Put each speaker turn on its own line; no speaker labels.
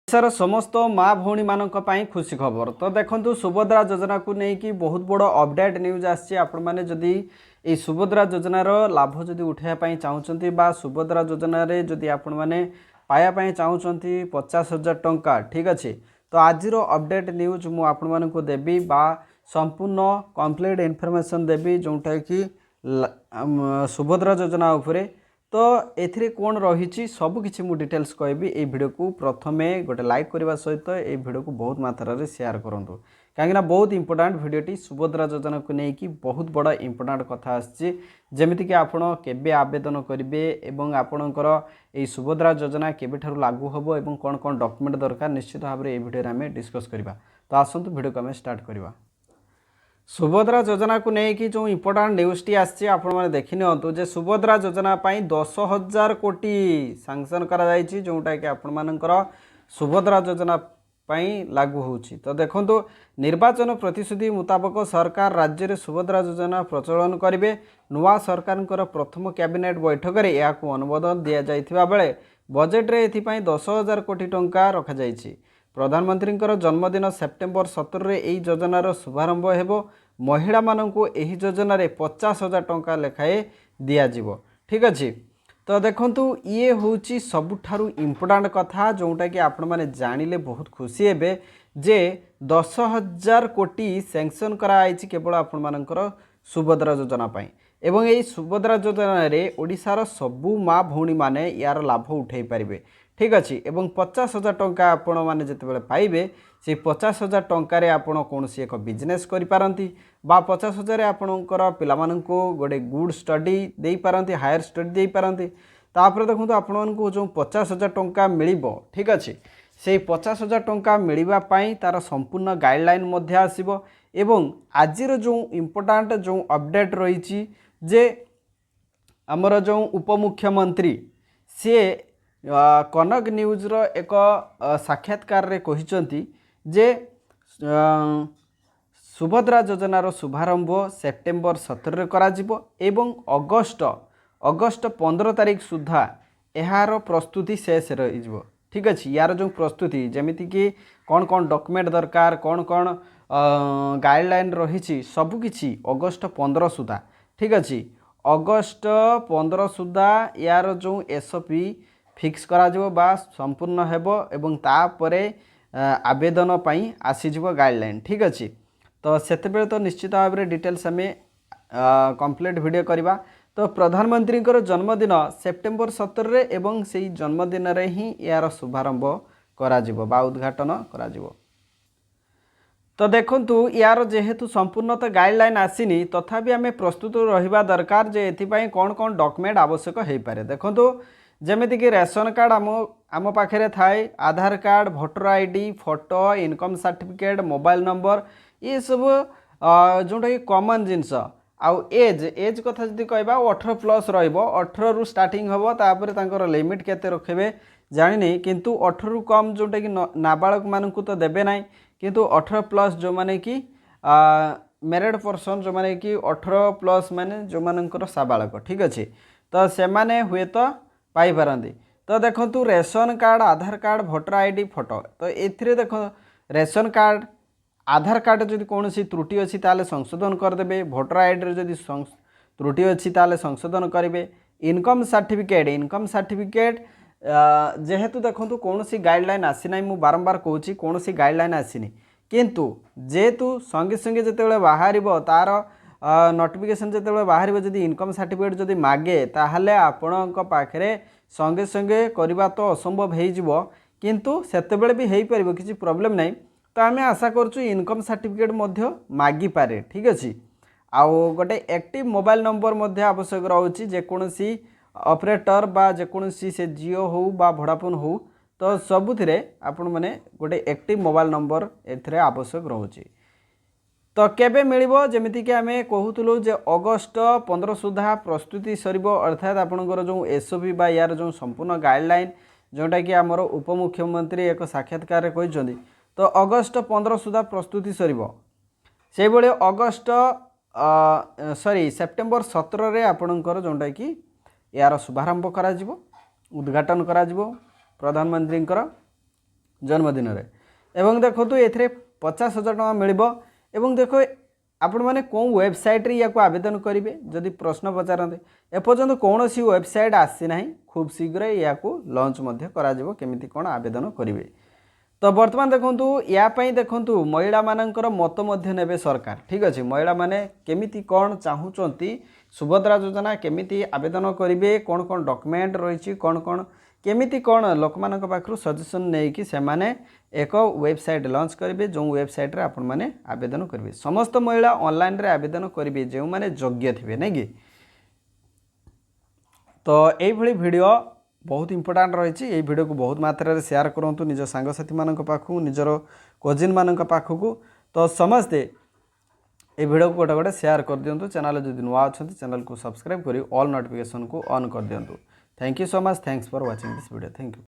ओडिशार समस्त माँ भौणी मानक पई खुशी खबर। तो देखंतु सुभद्रा योजना को लेकिन बहुत बड़ अपडेट न्यूज आसी। आपण मैंने जदि ये सुभद्रा योजनार लाभ जदि उठाइवाई चाहते बा सुभद्रा योजना रे जदि आपण मैंने पायापाई चाहते 50,000 टंका, ठीक अच्छे। तो आज अपडेट न्यूज मु आपण मानक देवी बा संपूर्ण कंप्लीट इनफॉरमेशन देवी जोटा कि सुभद्रा योजना उपरे। तो एथिरे कौन रही सबकि मुझे डिटेल्स कहबी। ये वीडियो को प्रथमे गोटे लाइक करने सहित ये वीडियो को बहुत मात्रा रे शेयर करूँ कहीं बहुत इंपोर्टाट वीडियोटी सुभद्रा योजना को लेकिन बहुत बड़ा इंपोर्टाट कथा आमती कि आपण केबे आवेदन करेंगे एवं आपणकर ये सुभद्रा योजना केबे ठारू लागू हम और कौन कौन डॉक्यूमेंट दरकार निश्चित भाव में ये वीडियो आम डिस्कस करवा। तो आसतु वीडियो को आम स्टार्ट करवा। सुभद्रा योजना को लेकिन जो इंपोर्टाट न्यूज़ टी आसी आपने देखि नियंतु जे सुभद्रा योजना 10,000 कोटी सांक्शन करा जोटा कि आपण मानकर सुभद्रा योजना लागू होची। तो देखो निर्वाचन प्रतिश्रुति मुताबक सरकार राज्य में सुभद्रा योजना प्रचलन करेंगे। नुआ सरकार प्रथम कैबिनेट बैठक में यह अनुमोदन दि जाइथिबा बेले बजेट रे एथिपाई 10,000 कोटी टंका रखा जाइछि। प्रधानमंत्री जन्मदिन सेप्टेम्बर 17 रे एही योजनार शुभारंभ हेबो। महिला माननकु एही योजना रे 50,000 टंका लेखाए दिया जिवो, ठीक अछि। तो देखंतु ये होची सबुठारु इम्पोर्टाट कथा जोटा कि आपण माने जानिले बहुत खुशी हेबे जे 10,000 कोटी सैंक्शन करा आइछि केवल आपण मानकर सुभद्रा योजना पाई। एवं यही सुभद्रा योजना रे ओडिशार सबु माँ भौणी माने यार लाभ उठाई पारिबे, ठीक अच्छे। एवं 50,000 टंका आपण मैंने जिते पाइबे से 50,000 टंकार आपण कौन एक बिजनेस करिपारंती बा 50,000 आपणकर पिलामानंको गोटे गुड स्टडी दे पारंती, हायर स्टडी दे पारंती। तापर देखो आपण जो 50,000 टंका मिलिबो, ठीक अच्छे, से 50,000 टंका मिलवा पाई तार संपूर्ण गाइडलाइन मध्य आसीबो। एवं आजिर जो इम्पोर्टाट जो अपडेट रही जे आमर जो उपमुख्यमंत्री सी कनक न्यूज रो एक साक्षात्कार रे कहिसंती जे सुभद्रा योजनार शुभारंभ सेप्टेम्बर 17 रे करा जिवो एवं अगस्ट 15 तारिख सुधा यार प्रस्तुति शेष रही, ठीक अच्छे। यार जो प्रस्तुति जमीती कि कौन कौन डॉक्यूमेंट दरकार कौन कौन गाइडलाइन रही सबकि अगस्ट 15 सुधा, ठीक अच्छे। अगस्ट 15 सुधा यार जो एसओपी फिक्स करा जिवो बा संपूर्ण हेबो एवं तापरे आवेदन पाई आसीजिवो गाइडलाइन, ठीक अच्छे। तो सेतेबेले तो निश्चित भाव में डिटेल्स आम कंप्लीट वीडियो करवा। तो प्रधानमंत्री जन्मदिन सेप्टेम्बर 17 रे एवं से जन्मदिन रे ही यार शुभारंभ करा जिवो बा उद्घाटन करा जिवो। तो देखंतु यार जेहेतु संपूर्ण तो गाइडलाइन आसीनी तथापि आम प्रस्तुत रहिबा दरकार जे एथिपाई कौन कौन डॉक्यूमेंट आवश्यक हो पारे। देखंतु जमीती कि रेशन कार्ड आम पाखे थाए, Aadhaar card, voter ID, photo, income certificate, mobile number, ये सब जोटा कि कॉमन जिनस। आउ एज कथा जदि कहबा 18+ रहिबो, 18 रु स्टार्टिंग हबो, तापर तांकर लिमिट केते रखिबे जानिनी, किंतु 18 रु कम जोटा कि नाबालक मानकु तो देबे नाही, किंतु 18+ जो माने कि मैरिड पर्सन जो माने कि 18+ माने जो मानकर साबालक, ठीक अच्छे। तो से माने हुए तो पाई पारंती। तो देखंतु रेशन कार्ड, आधार कार्ड, भोटर आईडी, फोटो। तो एथिरे देखो रेशन कार्ड, आधार कार्ड जदि कौन सी त्रुटि अच्छी ताले संशोधन करदे, भोटर आईडी जदि त्रुटि अच्छी ताले संशोधन करेंगे। इनकम सर्टिफिकेट जेहेतु देखो कौन सी गाइडलाइन आसीना, मु बारंबार कहूँ कौन सी गाइडलाइन आसीनी, किंतु जेहेतु संगे संगे जिते बाहर तार नोटिफिकेशन जिते बाहर जदि इनकम सर्टिफिकेट जदि मागे ताहले आपण पाखे संगे संगे करवा तो असंभव हो, किंतु सेतेबेले भी हो पार किसी प्रॉब्लम नहीं। तो आम आशा करूँ इनकम सर्टिफिकेट मध्य मागी पारे, ठीक अच्छे। आउ गोटे एक्टिव मोबाइल नंबर आवश्यक रोचे जेकोसी ऑपरेटर बा जेकोसी से जियो हो बा वोडाफोन हो, तो सबुथिरे आपण मैंने गोटे एक्टिव मोबाइल नंबर एथिरे आवश्यक रोचे। तो केबे मिलिबो जेमिति कि आमे कहूतलु जे अगस्ट 15 सुधा प्रस्तुति सरिबो, अर्थात आपणकर जो एसओपी बा यार जो संपूर्ण गाइडलाइन जोटा कि आमर उपमुख्यमंत्री एक साक्षात्कार कहते। तो अगस्ट 15 सुधा प्रस्तुति सरिबो, से बळे अगस्ट सेप्टेम्बर 17 रे आपणकर जोटा कि यार शुभारंभ करा जिवो, उद्घाटन करा जिवो प्रधानमंत्री जन्मदिन एवं देखो तो ये 50,000 टका मिल एवं देखो आपण मैंने कौन वेबसाइट रे या आवेदन करेंगे जदि प्रश्न पचारते एपर्यंत कौन सी वेबसाइट आसी ना खूब शीघ्र या लॉन्च केमिति कौन आवेदन करेंगे। तो बर्तमान देखूँ यापाई देखूँ महिला मानकर मत ने सरकार ठीक अच्छे महिला माने केमिति कौन चाहूँगी सुभद्रा योजना केमिति आवेदन करेंगे कौन कौन डॉक्यूमेंट रही कौन कौन केमिति कौन लोक मान पाखु सजेसन नहीं कि से माने एक वेबसाइट लॉन्च करेंगे जो वेबसाइट रे आपण माने आवेदन करेंगे समस्त महिला ऑनलाइन रे आवेदन करेंगे जो माने योग्य थे नहीं कि। तो यही वीडियो बहुत इंपोर्टाट रही है वीडियो को बहुत मात्रा शेयर करूँ निज सांगसाथी मान पाखु निजर कजिन मान पाखक तो समस्ते ये वीडियो को गोटे गोटे शेयर कर दिंतु चैनल जब नुआ अच्छा चैनल को सब्सक्राइब करी ऑल नोटिफिकेशन को ऑन कर दिंतु। Thank you so much thanks for watching this video thank you.